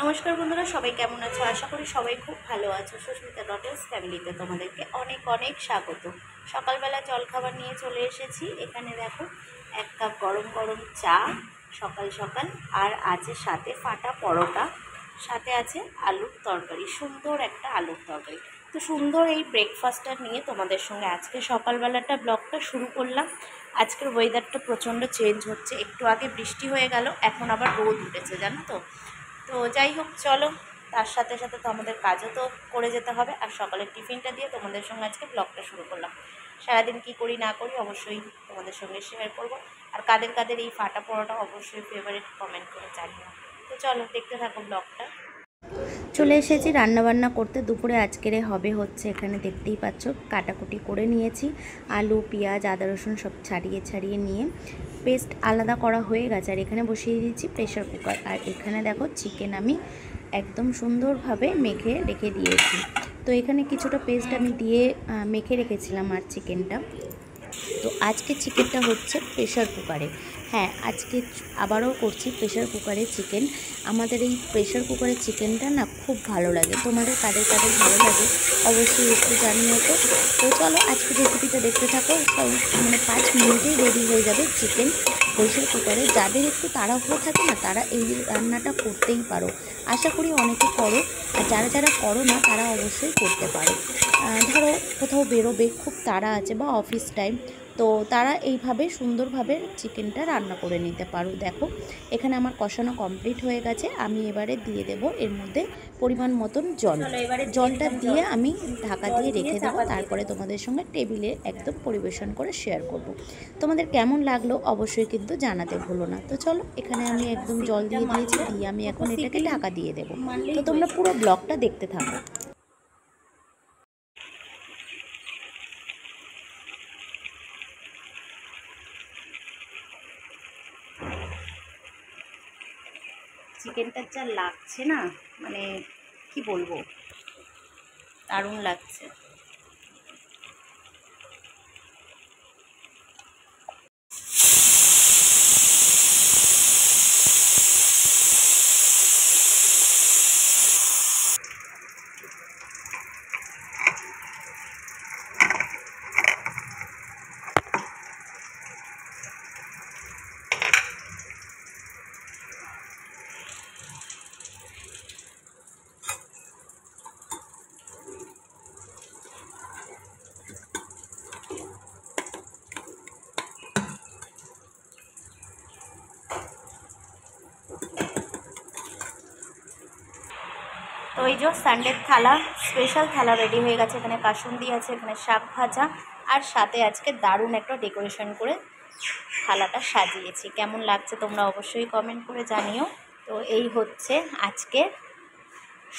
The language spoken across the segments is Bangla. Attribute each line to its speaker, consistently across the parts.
Speaker 1: নমস্কার বন্ধুরা, সবাই কেমন আছো? আশা করি সবাই খুব ভালো আছো। সুস্মিতা ডটেলস ফ্যামিলিতে তোমাদেরকে অনেক অনেক স্বাগত। সকালবেলা জলখাবার নিয়ে চলে এসেছি। এখানে দেখো, 1 কাপ গরম গরম চা সকাল সকাল, আর আছে সাথে ফাটা পরোটা, সাথে আছে আলুর তরকারি, সুন্দর একটা আলুর তরকারি। তো সুন্দর এই ব্রেকফাস্টটা নিয়ে তোমাদের সঙ্গে আজকে সকালবেলাটা ব্লগটা শুরু করলাম। আজকের ওয়েদারটা প্রচণ্ড চেঞ্জ হচ্ছে, একটু আগে বৃষ্টি হয়ে গেল, এখন আবার রোদ উঠেছে, জানো তো। তো যাই হোক, চলো, তার সাথে সাথে তো আমাদের কাজও তো করে যেতে হবে। আর সকালের টিফিনটা দিয়ে তোমাদের সঙ্গে আজকে ব্লগটা শুরু করলাম। সারাদিন কী করি না করি অবশ্যই তোমাদের সঙ্গে শেয়ার করব। আর কাদের কাদের এই ফাটা পড়াটা অবশ্যই ফেভারিট, কমেন্ট করে জানিও। তো চলো, দেখতে থাকো ব্লগটা। চলে এসেছি রান্নাবান্না করতে। দুপুরে আজকের হবে হচ্ছে, এখানে দেখতেই পাচ্ছ কাটাকুটি করে নিয়েছি। আলু, পেঁয়াজ, আদা, রসুন সব ছাড়িয়ে নিয়ে পেস্ট আলাদা করা হয়ে গেছে। আর এখানে বসিয়ে দিয়েছি প্রেশার কুকার। আর এখানে দেখো চিকেন আমি একদম সুন্দরভাবে মেখে রেখে দিয়েছি। তো এখানে কিছুটা পেস্ট আমি দিয়ে মেখে রেখেছিলাম আর চিকেনটা। তো আজকে চিকেনটা হচ্ছে প্রেশার কুকারে। হ্যাঁ, আজকে আবারও করছি প্রেশার কুকারে চিকেন। আমাদের এই প্রেশার কুকারের চিকেনটা না খুব ভালো লাগে। তোমাদের কাদের কাদের ভালো লাগে অবশ্যই একটু জানিও তো। তো চলো, আজকে রেসিপিটা দেখতে থাকো। সব 5 মিনিটেই রেডি হয়ে যাবে চিকেন প্রেশার কুকারে। যাদের একটু তাড়াহুড়ো থাকে না, তারা এই রান্নাটা করতেই পারো। আশা করি অনেকে করো, আর যারা যারা করো না তারা অবশ্যই করতে পারো। ধরো কোথাও বেরোবে, খুব তাড়া আছে, বা অফিস টাইম, তো তারা এইভাবে সুন্দরভাবে চিকেনটা রান্না করে নিতে পারো। দেখো, এখানে আমার কষানো কমপ্লিট হয়ে গেছে। আমি এবারে দিয়ে দেব এর মধ্যে পরিমাণ মতন জল। জলটা দিয়ে আমি ঢাকা দিয়ে রেখে দেবো। তারপরে তোমাদের সঙ্গে টেবিলে একদম পরিবেশন করে শেয়ার করব। তোমাদের কেমন লাগলো অবশ্যই কিন্তু জানাতে ভুলো না। তো চলো, এখানে আমি একদম জল দিয়ে দিয়েছি, দিয়ে আমি এখন এটাকে ঢাকা দিয়ে দেবো। তো তোমরা পুরো ব্লগটা দেখতে থাকো। চিকেনটা যা লাগছে না, মানে কি বলবো, দারুণ লাগছে। তো এই যে সানডের থালা, স্পেশাল থালা রেডি হয়ে গেছে। এখানে কাসুন্দি আছে, এখানে শাক ভাজা, আর সাথে আজকে দারুণ একটা ডেকোরেশন করে থালাটা সাজিয়েছি। কেমন লাগছে তোমরা অবশ্যই কমেন্ট করে জানিও। তো এই হচ্ছে আজকের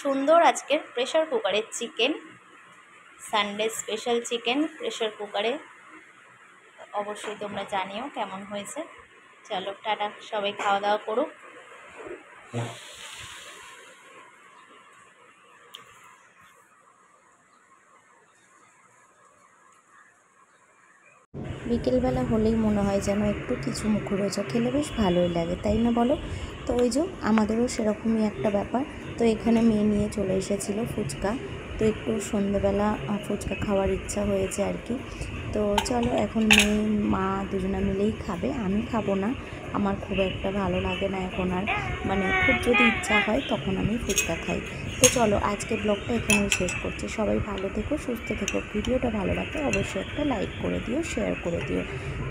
Speaker 1: সুন্দর, আজকের প্রেশার কুকারের chicken, Sunday special chicken pressure কুকারে। অবশ্যই তোমরা জানিও কেমন হয়েছে। চলো, টাটা, সবাই খাওয়া দাওয়া করুক। বিকেলবেলা হলেই মনে হয় যেন একটু কিছু মুখরোচক খেলে বেশ ভালোই লাগে, তাই না বলো? তো ওই যে আমাদেরও সেরকমই একটা ব্যাপার। তো এখানে মেয়ে নিয়ে চলে এসেছিলো ফুচকা। তো একটু সন্ধ্যেবেলা ফুচকা খাওয়ার ইচ্ছা হয়েছে আর কি। তো চলো, এখন মেয়ে মা দুজনা মিলেই খাবে, আমি খাবো না। আমার খুব একটা ভালো লাগে না এখন আর, মানে খুব যদি ইচ্ছা হয় তখন আমি ফুচকা খাই। তো চলো, আজকে ব্লগটা এখানেই শেষ করছি। সবাই ভালো থেকো, সুস্থ থেকো। ভিডিওটা ভালো লাগলে অবশ্যই একটা লাইক করে দিও, শেয়ার করে দিও,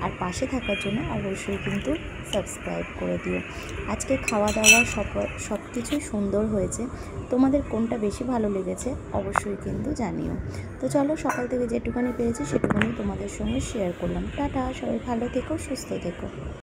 Speaker 1: আর পাশে থাকার জন্য অবশ্যই কিন্তু সাবস্ক্রাইব করে দিও। আজকে খাওয়া দাওয়া সব কিছুই সুন্দর হয়েছে। তোমাদের কোনটা বেশি ভালো লেগেছে অবশ্যই কিন্তু জানিও। তো চলো, সকাল থেকে যেটুখানি পেয়েছি সেটুখানি তোমাদের সঙ্গে শেয়ার করলাম। টাটা, সবাই ভালো থেকো, সুস্থ থেকো।